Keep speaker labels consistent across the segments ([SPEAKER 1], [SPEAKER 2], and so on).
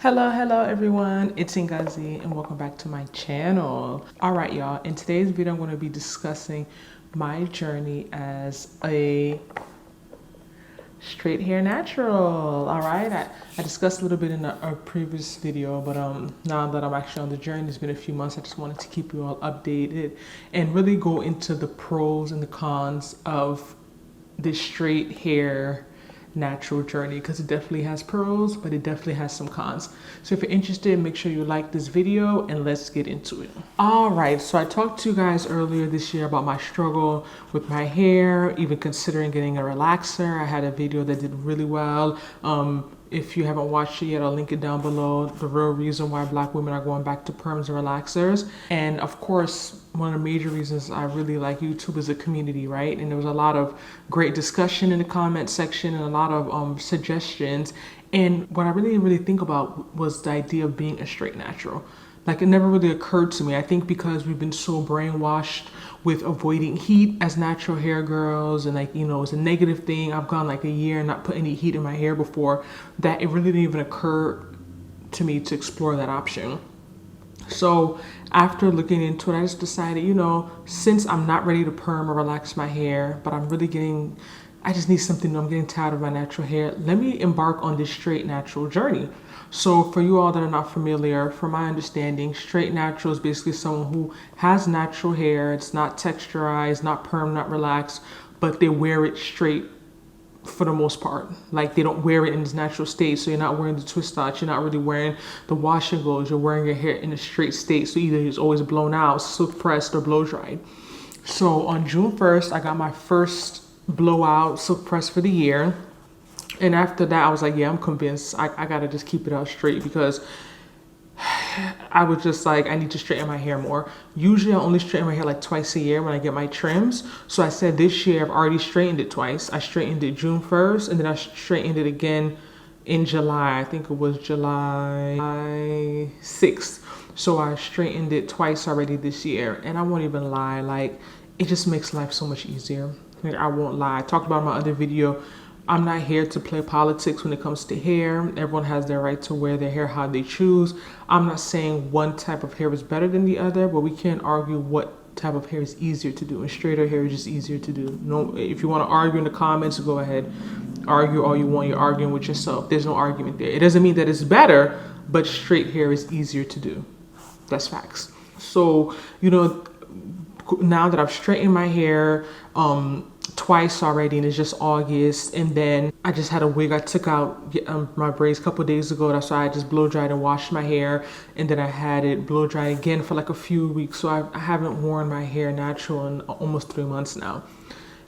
[SPEAKER 1] Hello everyone, it's Ngozi and welcome back to my channel. Alright y'all, in today's video I'm going to be discussing my journey as a straight hair natural. Alright, I discussed a little bit in a previous video, but now that I'm actually on the journey, it's been a few months, I just wanted to keep you all updated and really go into the pros and the cons of this straight hair natural journey, because it definitely has pros, but it definitely has some cons. So if you're interested, make sure you like this video and let's get into it. All right, so I talked to you guys earlier this year about my struggle with my hair, even considering getting a relaxer. I had a video that did really well. If you haven't watched it yet, I'll link it down below. The real reason why Black women are going back to perms and relaxers. And of course, one of the major reasons I really like YouTube is a community, right? And there was a lot of great discussion in the comment section and a lot of suggestions. And what I really think about was the idea of being a straight natural. Like, it never really occurred to me. I think because we've been so brainwashed with avoiding heat as natural hair girls, and like, you know, it's a negative thing. I've gone like a year and not put any heat in my hair before, that it really didn't even occur to me to explore that option. So after looking into it, I just decided, you know, since I'm not ready to perm or relax my hair, but I just need something new. I'm getting tired of my natural hair. Let me embark on this straight natural journey. So for you all that are not familiar, from my understanding, straight natural is basically someone who has natural hair. It's not texturized, not perm, not relaxed, but they wear it straight for the most part. Like, they don't wear it in its natural state. So you're not wearing the twist knots, you're not really wearing the wash and goes, you're wearing your hair in a straight state. So either it's always blown out, silk pressed, or blow dried. So on June 1st, I got my first blowout silk press for the year. And after that, I was like, yeah, I'm convinced I gotta just keep it out straight, because I was just like, I need to straighten my hair more. Usually I only straighten my hair like twice a year when I get my trims. So I said this year I've already straightened it twice. I straightened it June 1st, and then I straightened it again in July. I think it was July 6th. So I straightened it twice already this year. And I won't even lie, like, it just makes life so much easier. Like, I won't lie. I talked about in my other video, I'm not here to play politics when it comes to hair. Everyone has their right to wear their hair how they choose. I'm not saying one type of hair is better than the other, but we can't argue what type of hair is easier to do. And straighter hair is just easier to do. No, if you want to argue in the comments, go ahead. Argue all you want. You're arguing with yourself. There's no argument there. It doesn't mean that it's better, but straight hair is easier to do. That's facts. So, you know, now that I've straightened my hair, twice already, and it's just August, and then I just had a wig. I took out my braids a couple of days ago. That's why I just blow dried and washed my hair, and then I had it blow dried again for like a few weeks. So I haven't worn my hair natural in almost 3 months now.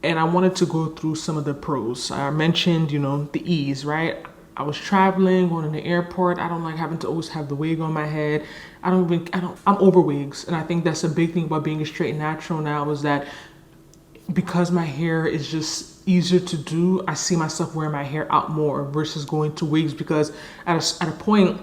[SPEAKER 1] And I wanted to go through some of the pros. I mentioned, you know, the ease, right? I was traveling, going to the airport. I don't like having to always have the wig on my head. I'm over wigs. And I think that's a big thing about being a straight natural now, is that because my hair is just easier to do, I see myself wearing my hair out more versus going to wigs. Because at a point,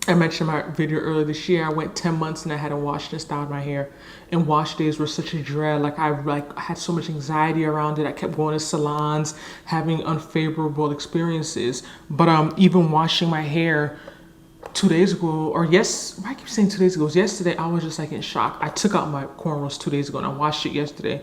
[SPEAKER 1] I mentioned in my video earlier this year, I went 10 months and I hadn't washed and styled my hair. And wash days were such a dread. Like, I had so much anxiety around it. I kept going to salons, having unfavorable experiences. But even washing my hair 2 days ago, I keep saying 2 days ago, it was yesterday, I was just like in shock. I took out my cornrows 2 days ago and I washed it yesterday.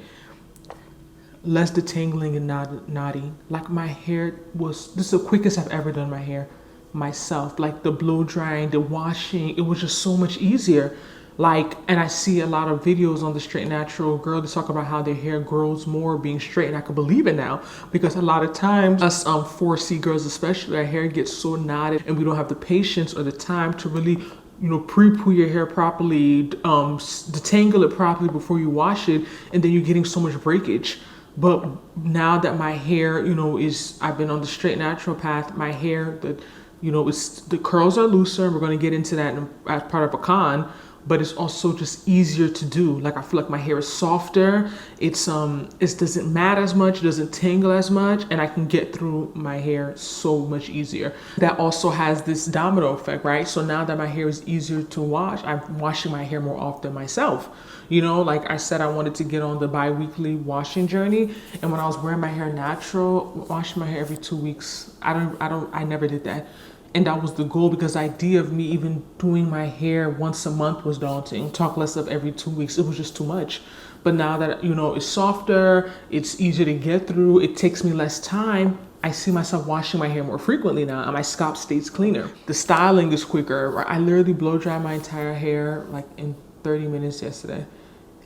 [SPEAKER 1] Less detangling and knotty. Like, my hair this is the quickest I've ever done my hair myself. Like, the blow drying, the washing, it was just so much easier. Like, and I see a lot of videos on the straight natural girl to talk about how their hair grows more being straight, and I can believe it now, because a lot of times us 4C girls especially, our hair gets so knotted and we don't have the patience or the time to really, you know, pre-poo your hair properly, detangle it properly before you wash it, and then you're getting so much breakage. But now that my hair, you know, I've been on the straight natural path, my hair, the curls are looser. We're going to get into that as part of a con, but it's also just easier to do. Like, I feel like my hair is softer. It doesn't mat as much, it doesn't tangle as much, and I can get through my hair so much easier. That also has this domino effect, right? So now that my hair is easier to wash, I'm washing my hair more often myself. You know, like I said, I wanted to get on the bi-weekly washing journey, and when I was wearing my hair natural, washing my hair every 2 weeks, I never did that. And that was the goal, because the idea of me even doing my hair once a month was daunting. Talk less of every 2 weeks. It was just too much. But now that, it's softer, it's easier to get through, it takes me less time, I see myself washing my hair more frequently now, and my scalp stays cleaner. The styling is quicker. I literally blow dry my entire hair like in 30 minutes yesterday.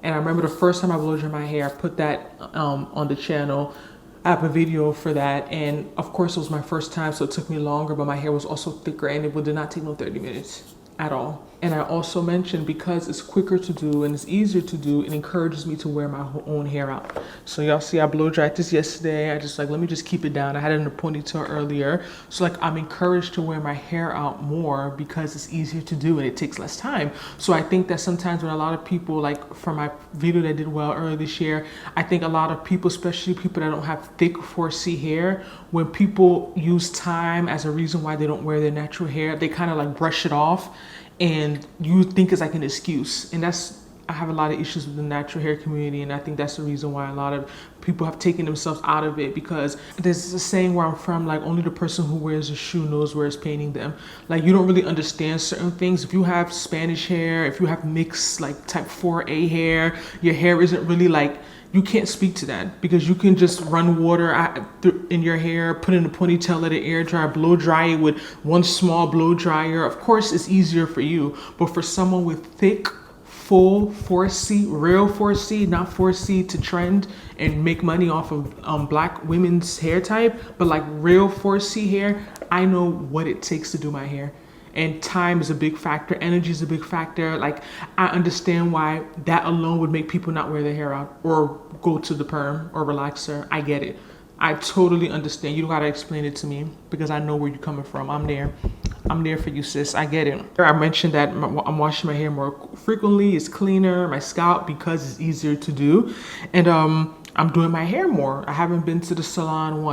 [SPEAKER 1] And I remember the first time I blow dry my hair, I put that on the channel. I have a video for that, and of course it was my first time, so it took me longer, but my hair was also thicker, and it did not take no 30 minutes at all. And I also mentioned, because it's quicker to do and it's easier to do, it encourages me to wear my own hair out. So y'all see I blow dried this yesterday. I just let me just keep it down. I had it in a ponytail earlier. So I'm encouraged to wear my hair out more because it's easier to do and it takes less time. So I think that sometimes when a lot of people, like for my video that did well earlier this year, I think a lot of people, especially people that don't have thick 4C hair, when people use time as a reason why they don't wear their natural hair, they kind of brush it off, and you think it's like an excuse. And I have a lot of issues with the natural hair community, and I think that's the reason why a lot of people have taken themselves out of it, because there's a saying where I'm from, only the person who wears a shoe knows where it's paining them. You don't really understand certain things. If you have Spanish hair, if you have mixed type 4A hair, your hair isn't really you can't speak to that, because you can just run water in your hair, put in a ponytail, let it air dry, blow dry it with one small blow dryer. Of course, it's easier for you, but for someone with thick, full 4C, real 4C, not 4C to trend and make money off of Black women's hair type, but real 4C hair, I know what it takes to do my hair. And time is a big factor. Energy is a big factor. I understand why that alone would make people not wear their hair out or go to the perm or relaxer. I get it. I totally understand. You don't gotta explain it to me, because I know where you're coming from. I'm there. I'm there for you, sis. I get it. I mentioned that I'm washing my hair more frequently. It's cleaner, my scalp, because it's easier to do. And I'm doing my hair more. I haven't been to the salon,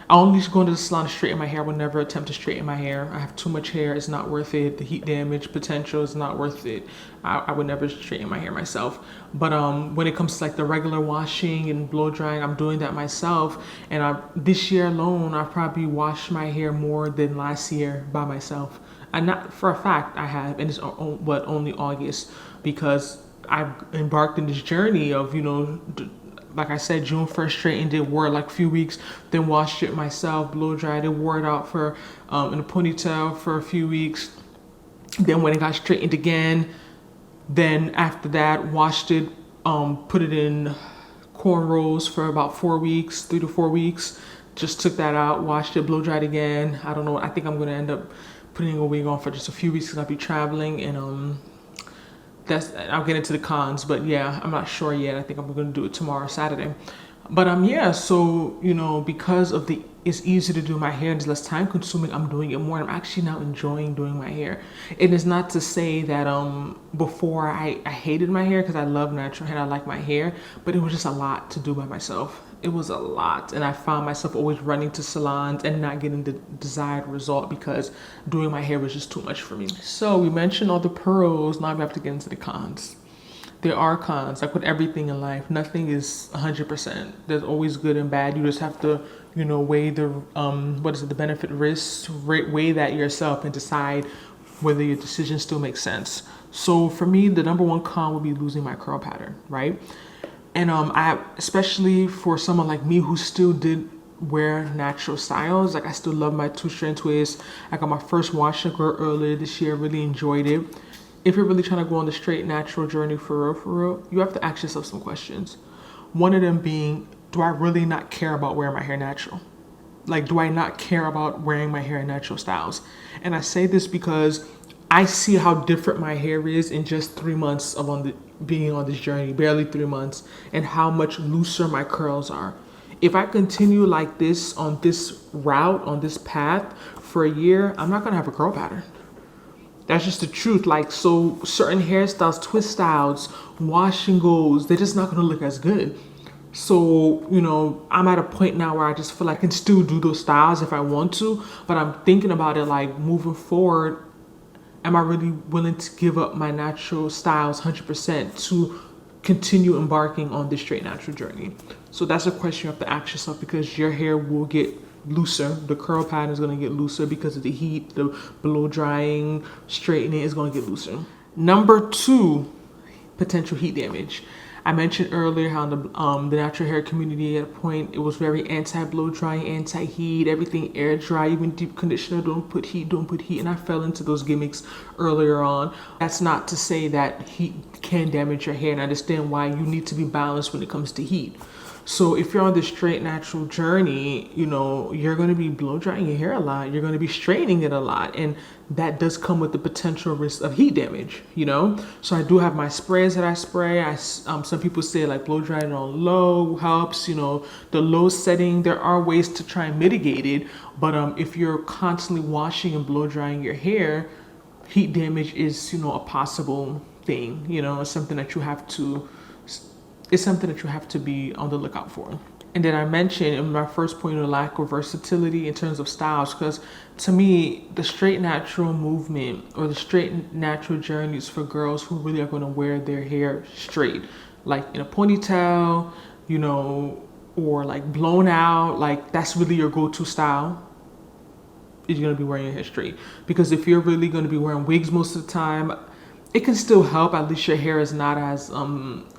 [SPEAKER 1] I only go to the salon to straighten my hair. I would never attempt to straighten my hair. I have too much hair. It's not worth it. The heat damage potential is not worth it. I would never straighten my hair myself. But when it comes to the regular washing and blow drying, I'm doing that myself. And this year alone, I've probably washed my hair more than last year by myself. And not for a fact I have, and it's only August, because I've embarked in this journey of, like I said, June 1st straightened it, wore it a few weeks, then washed it myself, blow dried it, wore it out for in a ponytail for a few weeks. Then when it got straightened again, then after that, washed it, put it in cornrows for about 4 weeks, 3 to 4 weeks. Just took that out, washed it, blow dried again. I don't know. I think I'm gonna end up putting a wig on for just a few weeks because I'll be traveling, and I'll get into the cons, but yeah, I'm not sure yet. I think I'm gonna do it tomorrow, Saturday. But yeah, so because of it's easy to do my hair and it's less time consuming, I'm doing it more, and I'm actually now enjoying doing my hair. And it's not to say that before I hated my hair, because I love natural hair, I like my hair, but it was just a lot to do by myself. It was a lot, and I found myself always running to salons and not getting the desired result because doing my hair was just too much for me. So we mentioned all the pros. Now we have to get into the cons. There are cons, like with everything in life. Nothing is 100%. There's always good and bad. You just have to, weigh the the benefit risk, weigh that yourself and decide whether your decision still makes sense. So for me, the number one con would be losing my curl pattern, right? And especially for someone like me who still did wear natural styles, I still love my 2-strand twist. I got my first wash and grow earlier this year, really enjoyed it. If you're really trying to go on the straight natural journey for real, you have to ask yourself some questions. One of them being, do I really not care about wearing my hair natural? Do I not care about wearing my hair in natural styles? And I say this because I see how different my hair is in just 3 months of being on this journey, barely 3 months, and how much looser my curls are. If I continue like this on this route, on this path for a year, I'm not gonna have a curl pattern. That's just the truth. So certain hairstyles, twist styles, wash and goes, they're just not gonna look as good. So, I'm at a point now where I just feel I can still do those styles if I want to, but I'm thinking about it moving forward, am I really willing to give up my natural styles 100% to continue embarking on this straight natural journey? So that's a question you have to ask yourself, because your hair will get looser. The curl pattern is going to get looser because of the heat. The blow drying, straightening is going to get looser. Number 2, potential heat damage. I mentioned earlier how the natural hair community at a point, it was very anti-blow drying, anti-heat, everything air dry, even deep conditioner, don't put heat, and I fell into those gimmicks earlier on. That's not to say that heat can damage your hair, and I understand why you need to be balanced when it comes to heat. So if you're on this straight natural journey, you know, you're going to be blow drying your hair a lot. You're going to be straightening it a lot. And that does come with the potential risk of heat damage, you know? So I do have my sprays that I spray. Some people say like blow drying on low helps, you know, the low setting. There are ways to try and mitigate it. But if you're constantly washing and blow drying your hair, heat damage is, you know, a possible thing, you know, it's something that you have to be on the lookout for. And then I mentioned in my first point, the lack of versatility in terms of styles, because to me, the straight natural movement or the straight natural journey is for girls who really are going to wear their hair straight, like in a ponytail, you know, or like blown out. Like that's really your go-to style. Is you're going to be wearing your hair straight. Because if you're really going to be wearing wigs most of the time, it can still help. At least your hair is not as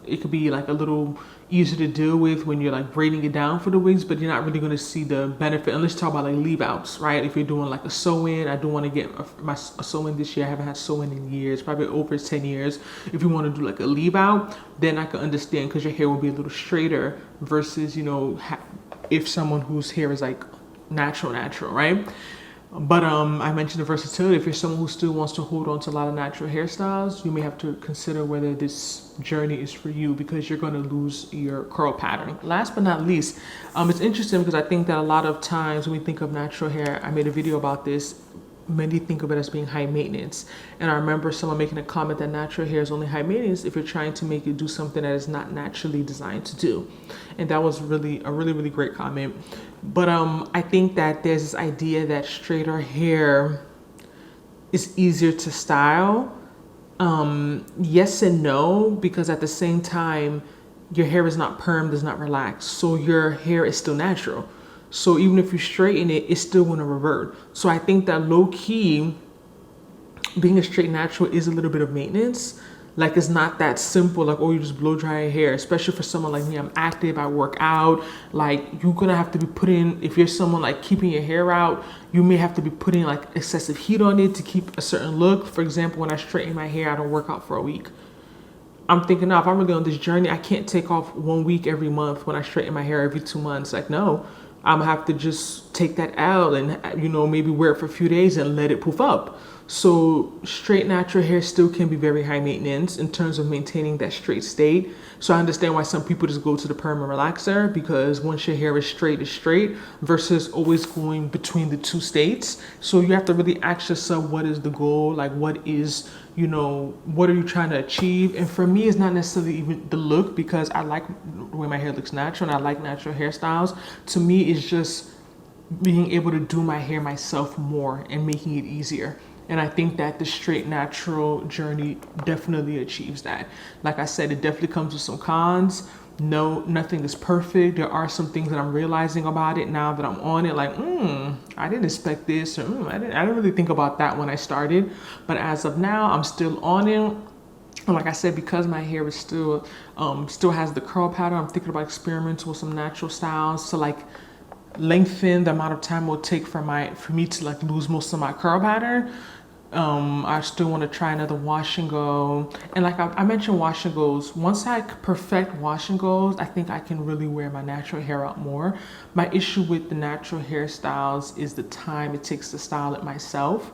[SPEAKER 1] it could be like a little easier to deal with when you're like braiding it down for the wigs, but you're not really going to see the benefit unless you talk about like leave outs, right? If you're doing like a sew-in, I do want to get a sew-in this year. I haven't had sew-in in years, probably over 10 years. If you want to do like a leave out, then I can understand, because your hair will be a little straighter versus, you know, if someone whose hair is like natural, right? But I mentioned the versatility. If you're someone who still wants to hold on to a lot of natural hairstyles, you may have to consider whether this journey is for you, because you're going to lose your curl pattern. Last but not least, it's interesting because I think that a lot of times when we think of natural hair, I made a video about this, many think of it as being high maintenance. And I remember someone making a comment that natural hair is only high maintenance if you're trying to make it do something that is not naturally designed to do. And that was really a really great comment. But I think that there's this idea that straighter hair is easier to style. Yes and no, because at the same time, your hair is not permed, does not relax. So your hair is still natural. So even if you straighten it, it's still going to revert. So I think that low key, being a straight natural is a little bit of maintenance. Like it's not that simple, like, oh, you just blow dry your hair, especially for someone like me. I'm active, I work out. Like you're gonna have to be putting, if you're someone like keeping your hair out, you may have to be putting like excessive heat on it to keep a certain look. For example, when I straighten my hair, I don't work out for a week. I'm thinking, no, if I'm really on this journey, I can't take off 1 week every month when I straighten my hair every 2 months. Like, no, I'm gonna have to just take that out and, you know, maybe wear it for a few days and let it poof up. So straight natural hair still can be very high maintenance in terms of maintaining that straight state. So I understand why some people just go to the perm and relaxer, because once your hair is straight versus always going between the two states. So you have to really ask yourself, what is the goal? Like what is, you know, what are you trying to achieve? And for me, it's not necessarily even the look, because I like the way my hair looks natural and I like natural hairstyles. To me, it's just being able to do my hair myself more and making it easier. And I think that the straight natural journey definitely achieves that. Like I said, it definitely comes with some cons. No, nothing is perfect. There are some things that I'm realizing about it now that I'm on it. Like, I didn't expect this, or I didn't really think about that when I started. But as of now, I'm still on it. And like I said, because my hair is still has the curl pattern, I'm thinking about experimenting with some natural styles to like lengthen the amount of time it will take for me to like lose most of my curl pattern. I still want to try another wash and go. And like I mentioned wash and goes, once I perfect wash and goes, I think I can really wear my natural hair out more. My issue with the natural hairstyles is the time it takes to style it myself.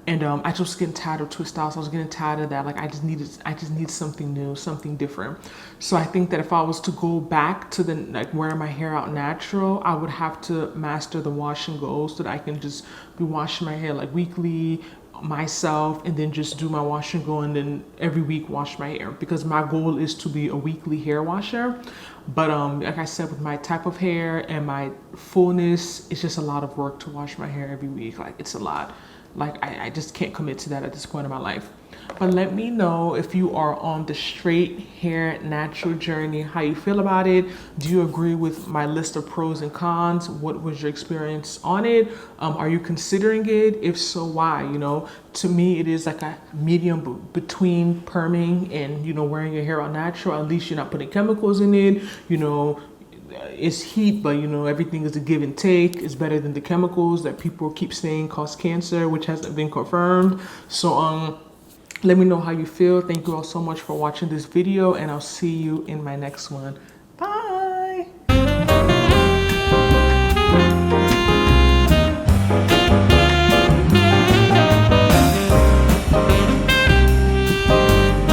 [SPEAKER 1] And I just getting tired of twist styles. I was getting tired of that. Like I just need something new, something different. So I think that if I was to go back to the like wearing my hair out natural, I would have to master the wash and go so that I can just be washing my hair like weekly myself, and then just do my wash and go, and then every week wash my hair, because my goal is to be a weekly hair washer. But like I said, with my type of hair and my fullness, it's just a lot of work to wash my hair every week. Like it's a lot. Like I just can't commit to that at this point in my life. But let me know if you are on the straight hair natural journey, how you feel about it. Do you agree with my list of pros and cons? What was your experience on it? Are you considering it? If so, why? You know, to me, it is like a medium between perming and, you know, wearing your hair all natural. At least you're not putting chemicals in it. You know, it's heat, but you know, everything is a give and take. It's better than the chemicals that people keep saying cause cancer, which hasn't been confirmed. So let me know how you feel. Thank you all so much for watching this video, and I'll see you in my next one.